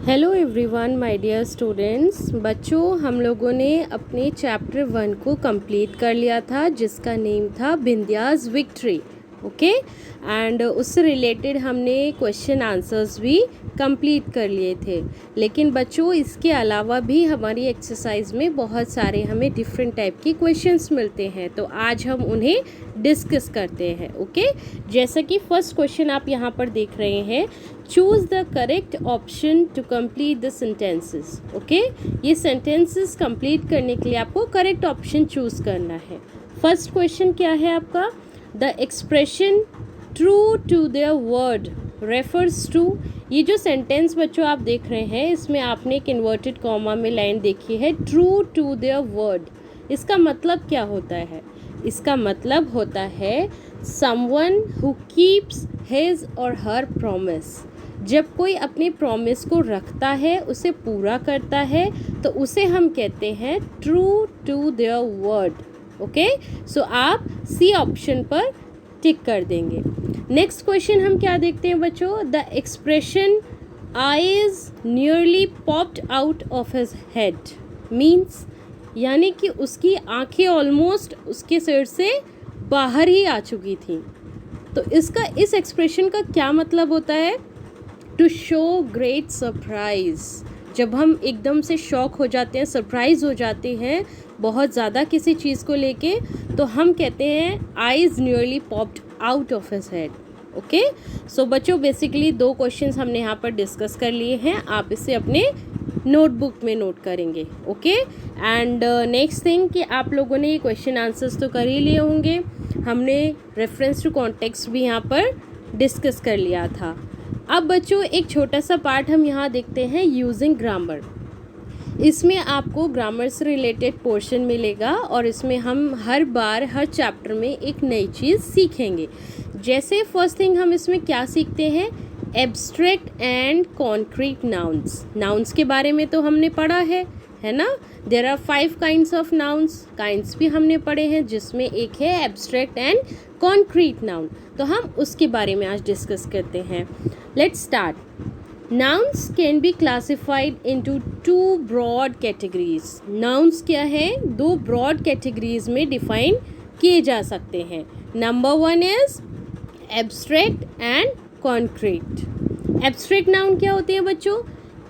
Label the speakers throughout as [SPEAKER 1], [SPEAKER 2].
[SPEAKER 1] Hello everyone my dear students. बच्चों, हम लोगों ने अपने चैप्टर 1 को कंप्लीट कर लिया था जिसका नेम था बिंदियाज विक्ट्री। ओके, एंड उससे रिलेटेड हमने क्वेश्चन आंसर्स भी कंप्लीट कर लिए थे। लेकिन बच्चों, इसके अलावा भी हमारी एक्सरसाइज में बहुत सारे हमें डिफरेंट टाइप की क्वेश्चंस मिलते हैं, तो आज हम उन्हें डिस्कस करते हैं। ओके, जैसा कि फर्स्ट क्वेश्चन आप यहाँ पर देख रहे हैं, choose the correct option to complete the sentences. Okay, ये सेंटेंसेस कंप्लीट करने के लिए आपको करेक्ट ऑप्शन चूज करना है। फर्स्ट क्वेश्चन क्या है आपका? The expression true to their word refers to. ये जो सेंटेंस बच्चों आप देख रहे हैं, इसमें आपने एक इन्वर्टेड कॉमा में लाइन देखी है, ट्रू टू देयर वर्ड। इसका मतलब क्या होता है? इसका मतलब होता है समवन हु कीप्स हिज और हर प्रॉमिस। जब कोई अपने प्रॉमिस को रखता है, उसे पूरा करता है, तो उसे हम कहते हैं true to their word. Okay, so आप सी ऑप्शन पर टिक कर देंगे। नेक्स्ट क्वेश्चन हम क्या देखते हैं बच्चों? The expression eyes nearly popped out of his head means, यानी कि उसकी आंखें ऑलमोस्ट उसके सिर से बाहर ही आ चुकी थी। तो इस एक्सप्रेशन का क्या मतलब होता है? To show great surprise. जब हम एकदम से शॉक हो जाते हैं, सरप्राइज हो जाते हैं बहुत ज़्यादा किसी चीज़ को लेके, तो हम कहते हैं eyes nearly popped out of his head. Okay, so बच्चों, बेसिकली दो क्वेश्चंस हमने यहाँ पर डिस्कस कर लिए हैं। आप इसे अपने नोटबुक में नोट करेंगे। ओके, एंड नेक्स्ट थिंग कि आप लोगों ने ये क्वेश्चन आंसर्स तो कर ही लिए होंगे। हमने रेफरेंस टू कॉन्टेक्स्ट भी यहाँ पर डिस्कस कर लिया था। अब बच्चों, एक छोटा सा पार्ट हम यहाँ देखते हैं, यूजिंग ग्रामर। इसमें आपको ग्रामर से रिलेटेड पोर्शन मिलेगा और इसमें हम हर बार हर चैप्टर में एक नई चीज़ सीखेंगे। जैसे फर्स्ट थिंग हम इसमें क्या सीखते हैं? Abstract and concrete nouns. Nouns के बारे में तो हमने पढ़ा है ना? There are 5 kinds of nouns. Kinds भी हमने पढ़े हैं, जिसमें एक है एब्स्ट्रैक्ट एंड कॉन्क्रीट नाउन। तो हम उसके बारे में आज डिस्कस करते हैं। Let's start. Nouns can be classified into 2 broad categories. Nouns क्या है? 2 broad categories में define किए जा सकते हैं। Number 1 is abstract and concrete. Abstract noun क्या होते हैं बच्चों?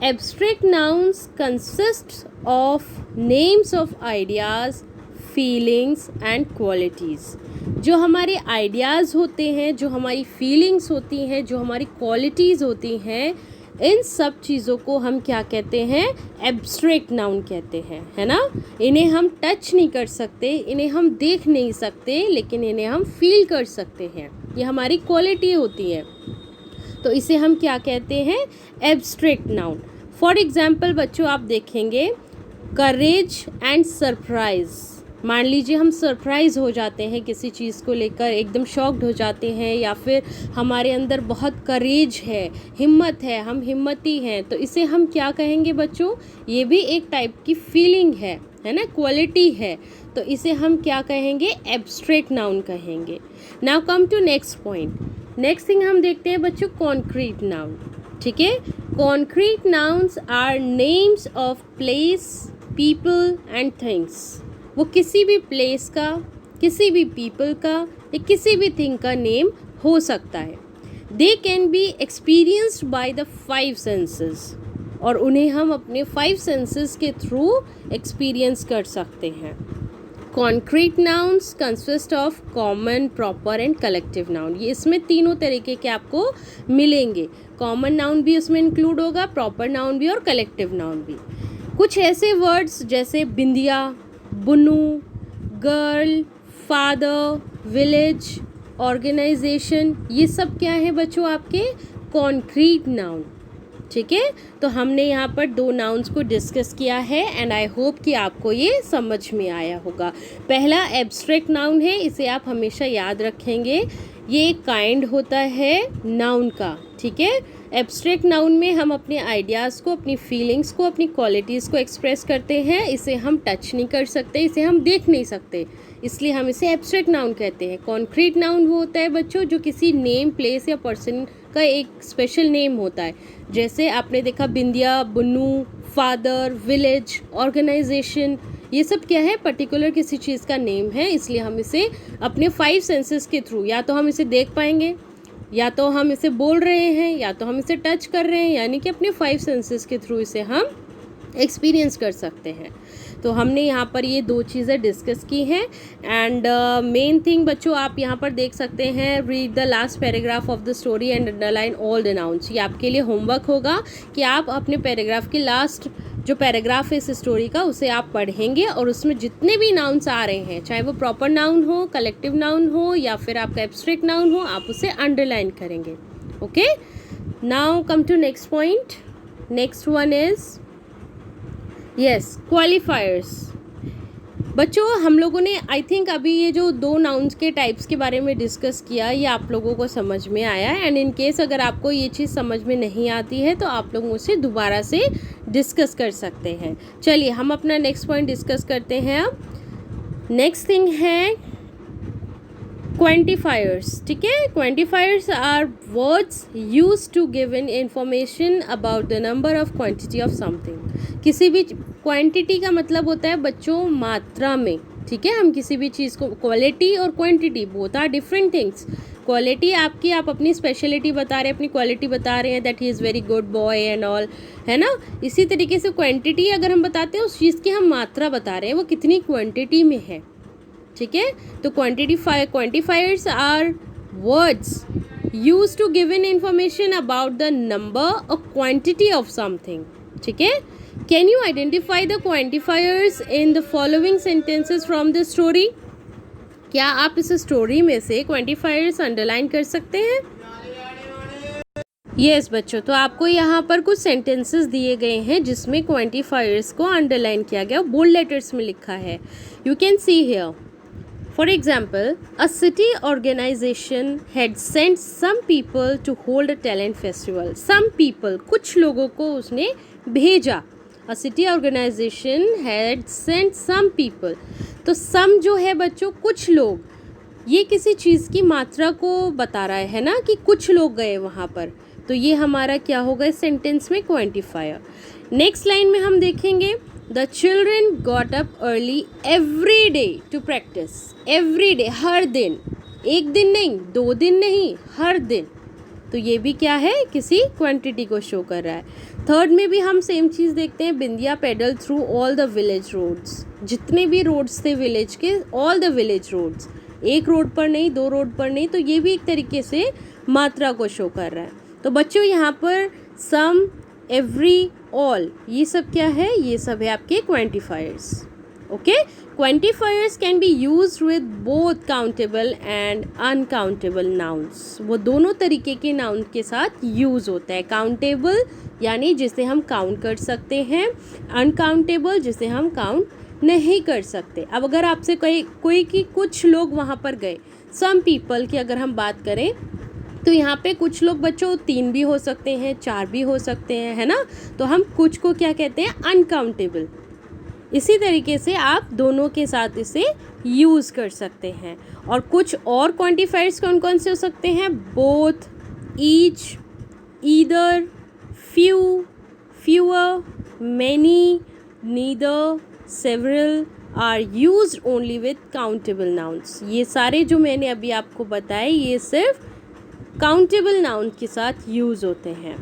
[SPEAKER 1] Abstract nouns consist of names of ideas, feelings and qualities. जो हमारे आइडियाज़ होते हैं, जो हमारी फीलिंग्स होती हैं, जो हमारी क्वालिटीज़ होती हैं, इन सब चीज़ों को हम क्या कहते हैं? एब्स्ट्रैक्ट नाउन कहते हैं, है ना? इन्हें हम टच नहीं कर सकते, इन्हें हम देख नहीं सकते, लेकिन इन्हें हम फील कर सकते हैं। ये हमारी क्वालिटी होती है, तो इसे हम क्या कहते हैं? Abstract noun. फॉर एग्जाम्पल बच्चों, आप देखेंगे करेज एंड सरप्राइज। मान लीजिए हम सरप्राइज़ हो जाते हैं किसी चीज़ को लेकर, एकदम शॉक्ड हो जाते हैं, या फिर हमारे अंदर बहुत करेज है, हिम्मत है, हम हिम्मती हैं, तो इसे हम क्या कहेंगे बच्चों? ये भी एक टाइप की फीलिंग है ना? क्वालिटी है, तो इसे हम क्या कहेंगे? एब्स्ट्रैक्ट नाउन कहेंगे। Now come to next point. Next thing हम देखते हैं बच्चों, कॉन्क्रीट नाउन। ठीक है, concrete nouns are names of place, people and things. वो किसी भी प्लेस का, किसी भी पीपल का या किसी भी थिंग का नेम हो सकता है। They can be experienced by the 5 senses, और उन्हें हम अपने 5 सेंसेस के थ्रू एक्सपीरियंस कर सकते हैं। Concrete nouns consist of common, proper and collective noun. ये इसमें तीनों तरीके के आपको मिलेंगे। कॉमन नाउन भी उसमें इंक्लूड होगा, प्रॉपर नाउन भी और कलेक्टिव नाउन भी। कुछ ऐसे वर्ड्स जैसे बिंदिया, बुनू, गर्ल, फादर, विलेज, ऑर्गेनाइजेशन, ये सब क्या है बच्चों? आपके कॉन्क्रीट नाउन। ठीक है, तो हमने यहाँ पर 2 नाउन्स को डिस्कस किया है, एंड आई होप कि आपको ये समझ में आया होगा। पहला एब्स्ट्रैक्ट नाउन है, इसे आप हमेशा याद रखेंगे। ये एक काइंड होता है नाउन का। ठीक है, एब्स्ट्रैक्ट नाउन में हम अपने आइडियाज़ को, अपनी फीलिंग्स को, अपनी क्वालिटीज़ को एक्सप्रेस करते हैं। इसे हम टच नहीं कर सकते, इसे हम देख नहीं सकते, इसलिए हम इसे एब्स्ट्रैक्ट नाउन कहते हैं। कॉन्क्रीट नाउन वो होता है बच्चों जो किसी नेम, प्लेस या पर्सन का एक स्पेशल नेम होता है। जैसे आपने देखा बिंदिया, बुन्नू, फादर, विलेज, ऑर्गेनाइजेशन, ये सब क्या है, पर्टिकुलर किसी चीज़ का नेम है। इसलिए हम इसे अपने 5 सेंसेस के थ्रू, या तो हम इसे देख पाएंगे, या तो हम इसे बोल रहे हैं, या तो हम इसे टच कर रहे हैं, यानी कि अपने 5 सेंसेस के थ्रू इसे हम एक्सपीरियंस कर सकते हैं। तो हमने यहाँ पर ये 2 चीज़ें डिस्कस की हैं। एंड मेन थिंग बच्चों, आप यहाँ पर देख सकते हैं, read the last paragraph of the story and underline all the nouns. ये आपके लिए होमवर्क होगा कि आप अपने पैराग्राफ के लास्ट जो पैराग्राफ है इस स्टोरी का, उसे आप पढ़ेंगे और उसमें जितने भी नाउन्स आ रहे हैं, चाहे वो प्रॉपर नाउन हो, कलेक्टिव नाउन हो, या फिर आपका एब्स्ट्रैक्ट नाउन हो, आप उसे अंडरलाइन करेंगे। Okay, now come to next point. Next one is yes, qualifiers. बच्चों हम लोगों ने आई थिंक अभी ये जो 2 नाउन्स के टाइप्स के बारे में डिस्कस किया, ये आप लोगों को समझ में आया। एंड इन केस अगर आपको ये चीज़ समझ में नहीं आती है तो आप लोग मुझसे दोबारा से डिस्कस कर सकते हैं। चलिए हम अपना नेक्स्ट पॉइंट डिस्कस करते हैं। अब नेक्स्ट थिंग है क्वांटिफायर्स। ठीक है, quantifiers are words used to give in information about the number of quantity of something. किसी भी क्वांटिटी का मतलब होता है बच्चों मात्रा में। ठीक है, हम किसी भी चीज़ को, क्वालिटी और quantity both are different things. Quality आपकी, आप अपनी स्पेशलिटी बता रहे हैं, अपनी क्वालिटी बता रहे हैं, that he is very good boy and all, है ना। इसी तरीके से क्वांटिटी अगर हम बताते हैं, उस चीज़ की हम मात्रा बता रहे हैं, वो कितनी क्वांटिटी में है। ठीक है, तो quantifiers are words used to give in information about the number और क्वांटिटी ऑफ समथिंग। ठीक है, can you identify the quantifiers in the following sentences from the story. क्या आप इस स्टोरी में से क्वांटिफायर्स अंडरलाइन कर सकते हैं? यस बच्चों, तो आपको यहाँ पर कुछ सेंटेंसेस दिए गए हैं जिसमें क्वांटिफायर्स को अंडरलाइन किया गया, बोल्ड लेटर्स में लिखा है। You can see here, for example, a city organization had sent some people to hold a talent festival. Some people, कुछ लोगों को उसने भेजा। A city organization had sent some people. तो some जो है बच्चों, कुछ लोग, ये किसी चीज़ की मात्रा को बता रहा है ना, कि कुछ लोग गए वहाँ पर। तो ये हमारा क्या होगा इस सेंटेंस में, क्वांटिफायर। नेक्स्ट लाइन में हम देखेंगे, The children got up early every day to practice. Every day, हर दिन, एक दिन नहीं, 2 दिन नहीं, हर दिन। तो ये भी क्या है, किसी क्वांटिटी को शो कर रहा है। थर्ड में भी हम सेम चीज़ देखते हैं, Bindiya pedal through all the village roads. जितने भी रोड्स थे विलेज के, ऑल द विलेज रोड्स, एक रोड पर नहीं, 2 रोड पर नहीं। तो ये भी एक तरीके से मात्रा को शो कर रहा है। तो बच्चों यहाँ पर सम, एवरी, ऑल, ये सब क्या है, ये सब है आपके quantifiers. Okay, quantifiers can be used with both countable and uncountable nouns. वो दोनों तरीके के नाउन के साथ यूज होता है। काउंटेबल यानी जिसे हम काउंट कर सकते हैं, अनकाउंटेबल जिसे हम काउंट नहीं कर सकते। अब अगर आपसे कोई कि कुछ लोग वहाँ पर गए, सम पीपल की अगर हम बात करें, तो यहाँ पे कुछ लोग बच्चों 3 भी हो सकते हैं, 4 भी हो सकते हैं, है ना। तो हम कुछ को क्या कहते हैं, अनकाउंटेबल। इसी तरीके से आप दोनों के साथ इसे यूज़ कर सकते हैं। और कुछ और क्वांटिफायर्स कौन कौन से हो सकते हैं, both, each, either, few, fewer, many, neither, several are used only with countable nouns. ये सारे जो मैंने अभी आपको बताए, ये सिर्फ काउंटेबल नाउन के साथ यूज होते हैं।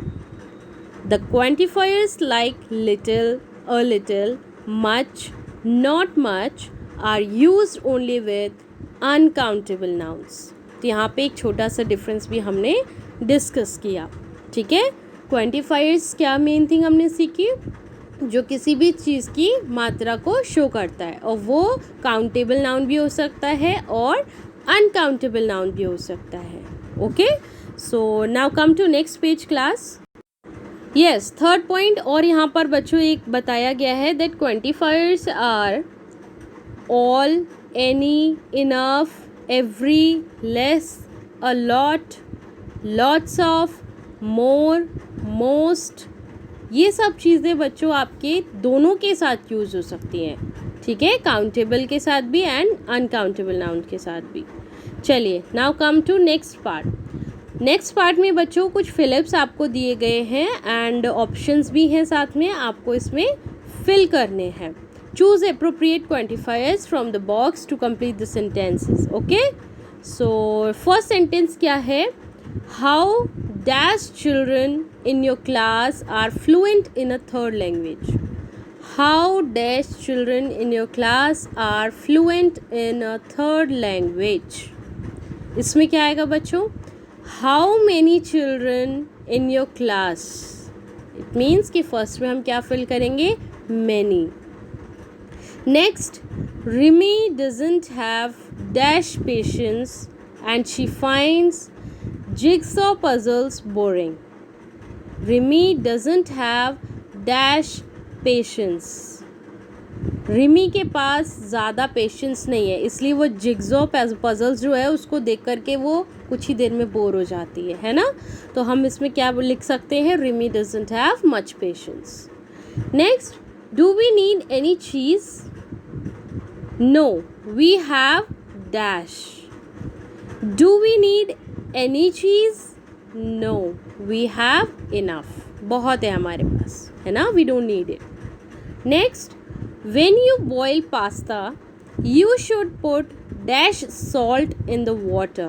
[SPEAKER 1] The quantifiers like little, a little, much, not much are used only with uncountable nouns. तो यहाँ पे एक छोटा सा डिफरेंस भी हमने डिस्कस किया। ठीक है, क्वांटिफायर्स क्या मेन थिंग हमने सीखी, जो किसी भी चीज़ की मात्रा को शो करता है, और वो काउंटेबल नाउन भी हो सकता है और अनकाउंटेबल नाउन भी हो सकता है। Okay, so now come to next page class. Yes, third point, और यहाँ पर बच्चों एक बताया गया है that quantifiers are all, any, enough, every, less, a lot, lots of, more, most. ये सब चीज़ें बच्चों आपके दोनों के साथ यूज़ हो सकती हैं। ठीक है, काउंटेबल के साथ भी एंड अनकाउंटेबल नाउन के साथ भी। चलिए, now come to next part. Next part में बच्चों कुछ फिलिप्स आपको दिए गए हैं एंड ऑप्शंस भी हैं साथ में, आपको इसमें फिल करने हैं. Choose appropriate quantifiers from the box to complete the sentences. Okay, so first sentence क्या है? How dash children in your class are fluent in a third language. How dash children in your class are fluent in a third language. इसमें क्या आएगा बच्चों? How many children in your class. It means कि first में हम क्या fill करेंगे? Many. Next, Rimi doesn't have dash patience and she finds jigsaw puzzles boring. Rimi doesn't have dash patience. Rimi के पास ज़्यादा पेशेंस नहीं है, इसलिए वो जिग्सॉ पजल्स जो है उसको देख करके वो कुछ ही देर में बोर हो जाती है ना. तो हम इसमें क्या लिख सकते हैं? Rimi doesn't have much patience. Next, do we need any चीज़? No we have dash. Do we need any चीज़? No we have enough. बहुत है हमारे पास, है ना. We don't need it. Next, when you boil pasta you should put dash salt in the water.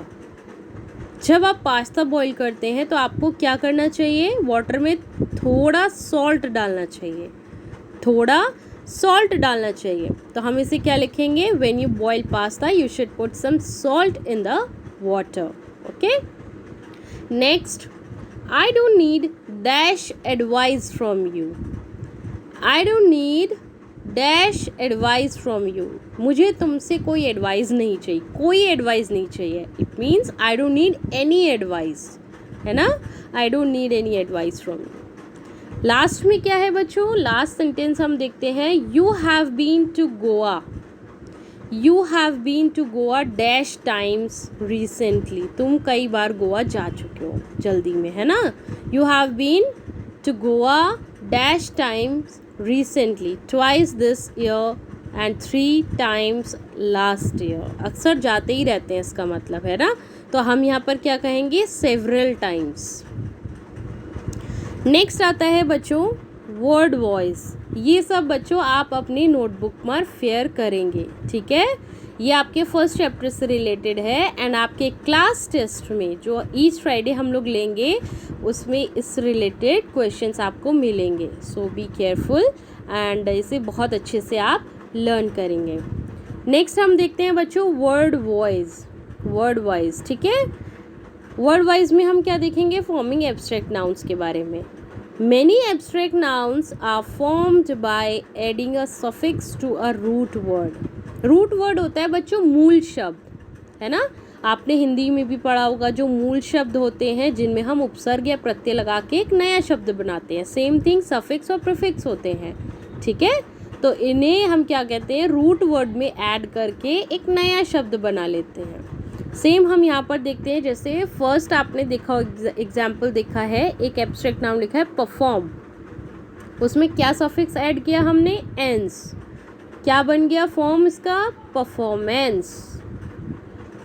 [SPEAKER 1] जब आप पास्ता बॉईल करते हैं तो आपको क्या करना चाहिए? वाटर में थोड़ा सॉल्ट डालना चाहिए, थोड़ा सॉल्ट डालना चाहिए. तो हम इसे क्या लिखेंगे? when you boil pasta you should put some salt in the water. okay, next, I don't need dash advice from you. I don't need dash advice from you. मुझे तुमसे कोई एडवाइस नहीं चाहिए, कोई एडवाइस नहीं चाहिए. It means I don't need any advice, है ना. I don't need any advice from you. Last में क्या है बच्चों? लास्ट सेंटेंस हम देखते हैं. You have been to Goa. You have been to Goa dash times recently. तुम कई बार गोवा जा चुके हो जल्दी में, है ना. You have been to Goa dash times recently, twice this year and 3 times last year. अक्सर जाते ही रहते हैं इसका मतलब, है ना. तो हम यहाँ पर क्या कहेंगे? several times. नेक्स्ट आता है बच्चों वर्ड वॉइस. ये सब बच्चों आप अपनी नोटबुक पर फेयर करेंगे, ठीक है. ये आपके फर्स्ट चैप्टर से रिलेटेड है एंड आपके क्लास टेस्ट में जो ईच फ्राइडे हम लोग लेंगे उसमें इस रिलेटेड क्वेश्चंस आपको मिलेंगे. सो बी केयरफुल एंड इसे बहुत अच्छे से आप लर्न करेंगे. नेक्स्ट हम देखते हैं बच्चों वर्ड वॉइस. वर्ड वाइज, ठीक है. वर्ड वाइज में हम क्या देखेंगे? फॉर्मिंग एब्स्ट्रैक्ट नाउन्स के बारे में. Many abstract nouns are formed by adding a suffix to a root word. Root word होता है बच्चों मूल शब्द, है ना. आपने हिंदी में भी पढ़ा होगा जो मूल शब्द होते हैं जिनमें हम उपसर्ग या प्रत्यय लगा के एक नया शब्द बनाते हैं. सेम थिंग सफिक्स और प्रीफिक्स होते हैं, ठीक है. तो इन्हें हम क्या कहते हैं? रूट वर्ड में ऐड करके एक नया शब्द बना लेते हैं. सेम हम यहाँ पर देखते हैं. जैसे फर्स्ट आपने देखा एग्जाम्पल देखा है, एक एब्स्ट्रैक्ट नाउन लिखा है परफॉर्म. उसमें क्या सफिक्स ऐड किया हमने? एंस. क्या बन गया फॉर्म इसका? परफॉर्मेंस.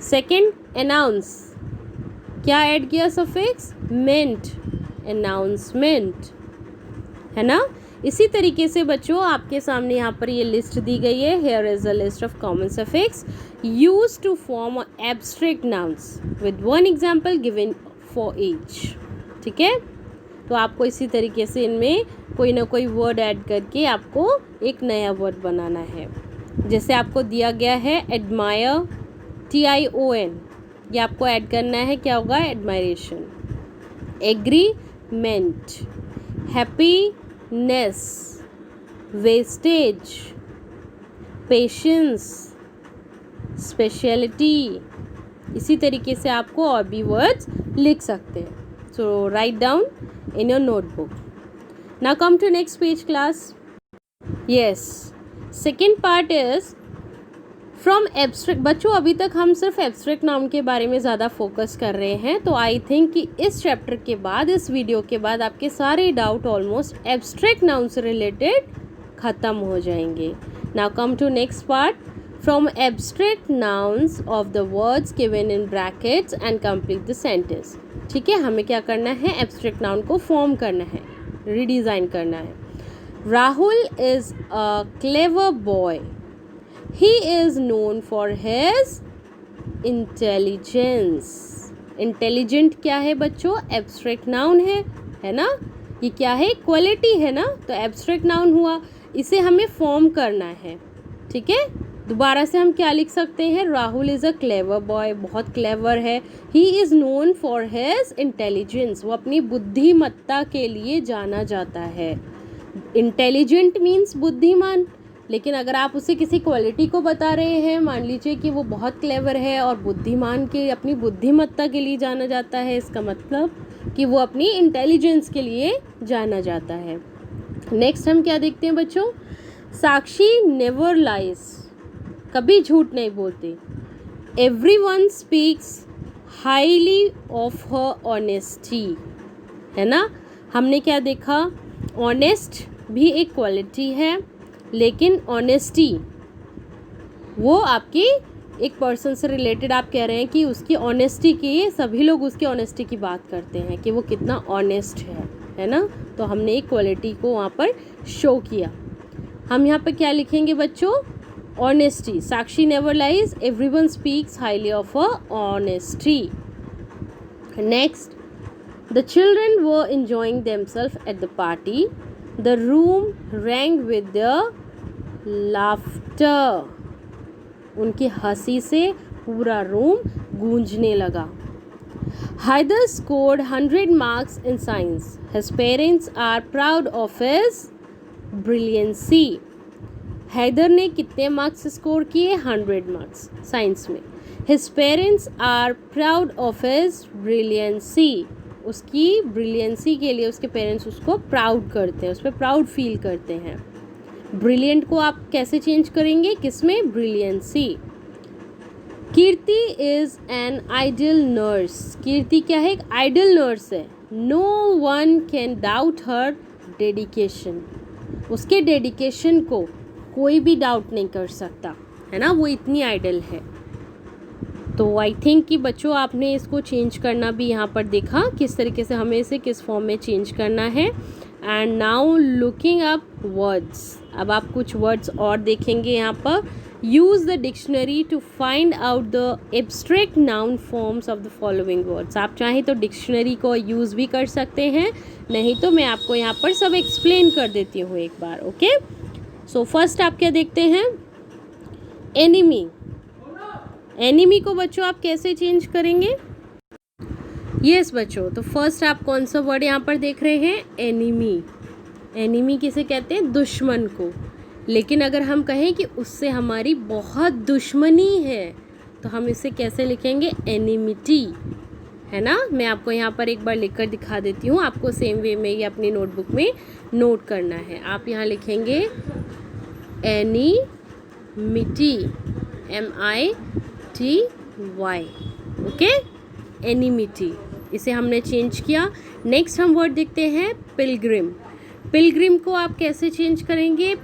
[SPEAKER 1] सेकंड अनाउंस, क्या ऐड किया सफिक्स? मेंट. अनाउंसमेंट, है ना. इसी तरीके से बच्चों आपके सामने यहाँ पर ये लिस्ट दी गई है. Here is a list of common suffix used to form abstract nouns with one example given for each, ठीक है. तो आपको इसी तरीके से इनमें कोई ना कोई वर्ड ऐड करके आपको एक नया वर्ड बनाना है. जैसे आपको दिया गया है एडमायर, TION. ये आपको ऐड करना है. क्या होगा? Admiration. Agreement, happiness, wastage, patience, speciality. इसी तरीके से आपको और भी वर्ड्स लिख सकते हैं. So write down in your notebook. Now come to next page class. Yes, second part is from abstract. बच्चों अभी तक हम सिर्फ एब्स्ट्रैक्ट नाउन के बारे में ज़्यादा फोकस कर रहे हैं. तो आई थिंक कि इस चैप्टर के बाद, इस वीडियो के बाद आपके सारे डाउट ऑलमोस्ट एब्स्ट्रैक्ट नाउन से रिलेटेड ख़त्म हो जाएंगे. Now come to next part. From abstract nouns of the words given in brackets and complete the sentence. ठीक है, हमें क्या करना है, एब्स्ट्रैक्ट नाउन को फॉर्म करना है, रीडिज़ाइन करना है। Rahul is a clever boy, he is known for his intelligence. Intelligent क्या है बच्चों, एब्स्ट्रैक्ट नाउन है ना, ये क्या है, क्वालिटी है ना, तो एब्स्ट्रैक्ट नाउन हुआ, इसे हमें फॉर्म करना है। ठीक है, दोबारा से हम क्या लिख सकते हैं, Rahul is a clever boy, बहुत क्लेवर है। He is known for his intelligence, वो अपनी बुद्धिमत्ता के लिए जाना जाता है। इंटेलिजेंट मीन्स बुद्धिमान, लेकिन अगर आप उसे किसी क्वालिटी को बता रहे हैं, मान लीजिए कि वो बहुत क्लेवर है और बुद्धिमान के, अपनी बुद्धिमत्ता के लिए जाना जाता है, इसका मतलब कि वो अपनी इंटेलिजेंस के लिए जाना जाता है। नेक्स्ट हम क्या देखते हैं बच्चों, साक्षी नेवर लाइज, कभी झूठ नहीं बोलती। Everyone speaks highly of her honesty, है ना, हमने क्या देखा, ऑनेस्ट भी एक क्वालिटी है, लेकिन ऑनेस्टी वो आपकी एक पर्सन से रिलेटेड, आप कह रहे हैं कि उसकी ऑनेस्टी की, सभी लोग उसकी ऑनेस्टी की बात करते हैं कि वो कितना ऑनेस्ट है ना, तो हमने एक क्वालिटी को वहाँ पर शो किया। हम यहाँ पर क्या लिखेंगे बच्चों, honesty. Sakshi never lies, everyone speaks highly of a honesty. Next, the children were enjoying themself at the party, the room rang with the laughter, उनकी हंसी से पूरा रूम गूंजने लगा। Haider scored 100 marks in science, his parents are proud of his brilliancy. हैदर ने कितने marks score किए, 100 मार्क्स साइंस में। His parents are proud of his brilliancy, उसकी ब्रिलियंसी के लिए उसके पेरेंट्स उसको प्राउड करते हैं, उस पर प्राउड फील करते हैं। ब्रिलियंट को आप कैसे चेंज करेंगे, किसमें, brilliancy. Kirti is an ideal nurse, Kirti क्या है, एक आइडल नर्स है। No one can doubt her dedication, उसके डेडिकेशन को कोई भी डाउट नहीं कर सकता, है ना, वो इतनी आइडल है। तो आई थिंक कि बच्चों आपने इसको चेंज करना भी यहाँ पर देखा, किस तरीके से हमें इसे किस फॉर्म में चेंज करना है। And now looking up words, अब आप कुछ वर्ड्स और देखेंगे यहाँ पर। Use the dictionary to find out the abstract noun forms of the following words. आप चाहें तो डिक्शनरी को यूज़ भी कर सकते हैं, नहीं तो मैं आपको यहाँ पर सब एक्सप्लेन कर देती हूँ एक बार। ओके, सो फर्स्ट आप क्या देखते हैं, एनिमी। एनिमी को बच्चों आप कैसे चेंज करेंगे, यस बच्चों, तो फर्स्ट आप कौन सा वर्ड यहाँ पर देख रहे हैं, एनिमी। एनिमी किसे कहते हैं, दुश्मन को। लेकिन अगर हम कहें कि उससे हमारी बहुत दुश्मनी है, तो हम इसे कैसे लिखेंगे, एनिमिटी, है ना। मैं आपको यहाँ पर एक बार लिखकर दिखा देती हूँ, आपको सेम वे में ये अपनी नोटबुक में नोट करना है। आप यहाँ लिखेंगे एनिमिटी, MITY, ओके, एनिमिटी, इसे हमने चेंज किया। नेक्स्ट हम वर्ड देखते हैं पिलग्रिम। पिलग्रिम को आप कैसे चेंज करेंगे,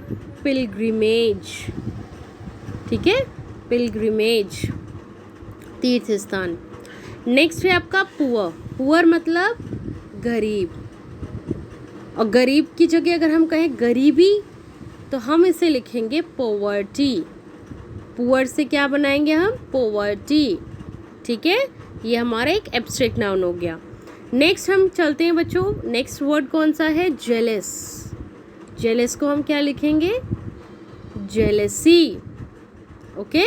[SPEAKER 1] पिलग्रिमेज, ठीक है, पिलग्रिमेज, तीर्थ स्थान। नेक्स्ट है आपका पुअर। पुअर मतलब गरीब, और गरीब की जगह अगर हम कहें गरीबी, तो हम इसे लिखेंगे पॉवर्टी। पुअर से क्या बनाएंगे हम, पॉवर्टी, ठीक है, ये हमारा एक एब्स्ट्रैक्ट नाउन हो गया। नेक्स्ट हम चलते हैं बच्चों, नेक्स्ट वर्ड कौन सा है, जेलस। जेलस को हम क्या लिखेंगे, जेलसी, ओके।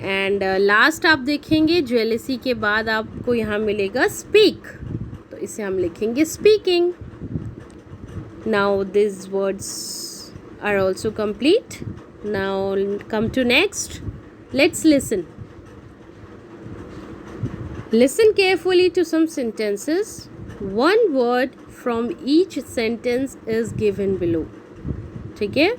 [SPEAKER 1] एंड लास्ट आप देखेंगे जेलसी के बाद आपको यहाँ मिलेगा स्पीक, तो इसे हम लिखेंगे speaking. Now this words are also complete. Now come to next. Let's listen. Listen carefully to some sentences. One word from each sentence is given below. ठीक है?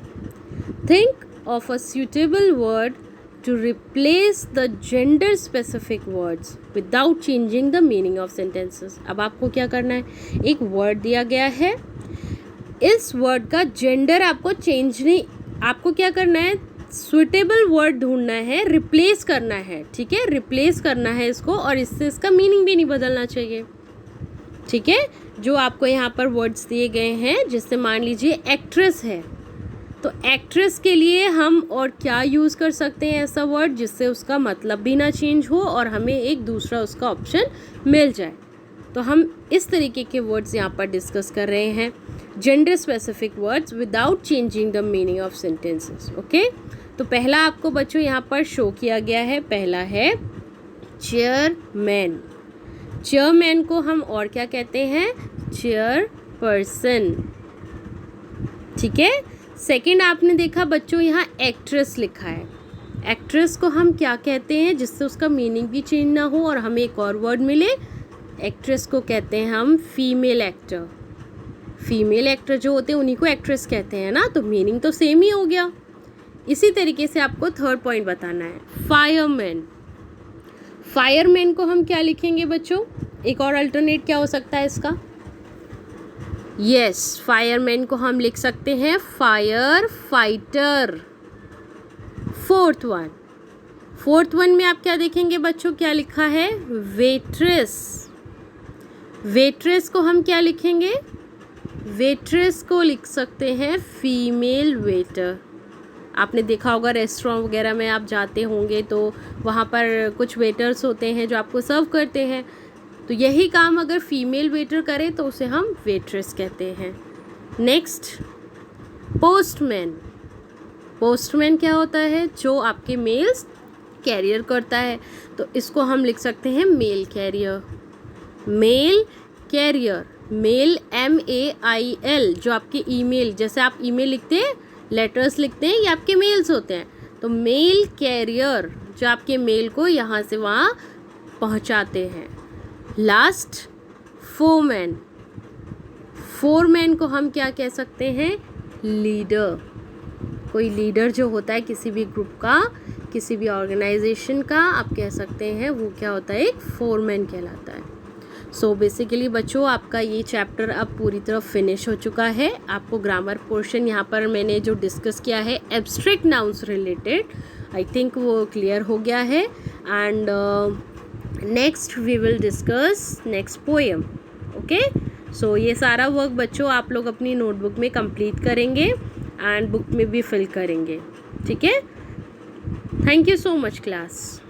[SPEAKER 1] Think of a suitable word to replace the gender specific words without changing the meaning of sentences. अब आपको क्या करना है, एक word दिया गया है, इस वर्ड का जेंडर आपको चेंज नहीं, आपको क्या करना है, सुटेबल वर्ड ढूंढना है, रिप्लेस करना है, ठीक है, रिप्लेस करना है इसको, और इससे इसका मीनिंग भी नहीं बदलना चाहिए। ठीक है। जो आपको यहाँ पर वर्ड्स दिए गए हैं, जिससे मान लीजिए एक्ट्रेस है, तो एक्ट्रेस के लिए हम और क्या यूज़ कर सकते हैं ऐसा वर्ड जिससे उसका मतलब भी ना चेंज हो और हमें एक दूसरा उसका ऑप्शन मिल जाए। तो हम इस तरीके के वर्ड्स यहाँ पर डिस्कस कर रहे हैं, gender specific words without changing the meaning of sentences. Okay, तो पहला आपको बच्चों यहाँ पर शो किया गया है, पहला है चेयरमैन। चेयरमैन को हम और क्या कहते हैं? चेयरपर्सन। ठीक है। सेकंड आपने देखा बच्चों यहाँ एक्ट्रेस लिखा है। एक्ट्रेस को हम क्या कहते हैं जिससे उसका मीनिंग भी चेंज ना हो और हमें एक और वर्ड मिले? एक्ट्रेस को कहते हैं हम फीमेल एक्टर। फीमेल एक्टर जो होते हैं उन्हीं को एक्ट्रेस कहते हैं ना, तो मीनिंग तो सेम ही हो गया। इसी तरीके से आपको थर्ड पॉइंट बताना है, फायरमैन। फायरमैन को हम क्या लिखेंगे बच्चों? एक और अल्टरनेट क्या हो सकता है इसका? यस, फायरमैन को हम लिख सकते हैं फायर फाइटर। फोर्थ वन में आप क्या देखेंगे बच्चों? क्या लिखा है? वेट्रेस। वेट्रेस को हम क्या लिखेंगे? वेट्रेस को लिख सकते हैं फीमेल वेटर। आपने देखा होगा रेस्टोरेंट वगैरह में आप जाते होंगे तो वहाँ पर कुछ वेटर्स होते हैं जो आपको सर्व करते हैं, तो यही काम अगर फीमेल वेटर करे तो उसे हम वेट्रेस कहते हैं। Next, postman. पोस्टमैन क्या होता है? जो आपके मेल्स कैरियर करता है, तो इसको हम लिख सकते हैं mail carrier. Mail carrier, mail MAIL, जो आपके ईमेल, जैसे आप ईमेल लिखते हैं, लेटर्स लिखते हैं, ये आपके मेल्स होते हैं, तो मेल कैरियर जो आपके मेल को यहाँ से वहाँ पहुँचाते हैं। Last, foreman. फोरमैन को हम क्या कह सकते हैं? लीडर। कोई लीडर जो होता है किसी भी ग्रुप का, किसी भी ऑर्गेनाइजेशन का, आप कह सकते हैं वो क्या होता है? एक फोरमैन कहलाता है। सो बेसिकली बच्चों आपका ये चैप्टर अब पूरी तरह फिनिश हो चुका है। आपको ग्रामर पोर्शन यहाँ पर मैंने जो डिस्कस किया है abstract nouns related, I think वो क्लियर हो गया है। And next we will discuss next poem. Okay, so ये सारा वर्क बच्चों आप लोग अपनी नोटबुक में कंप्लीट करेंगे एंड बुक में भी फिल करेंगे। ठीक है, thank you so much class.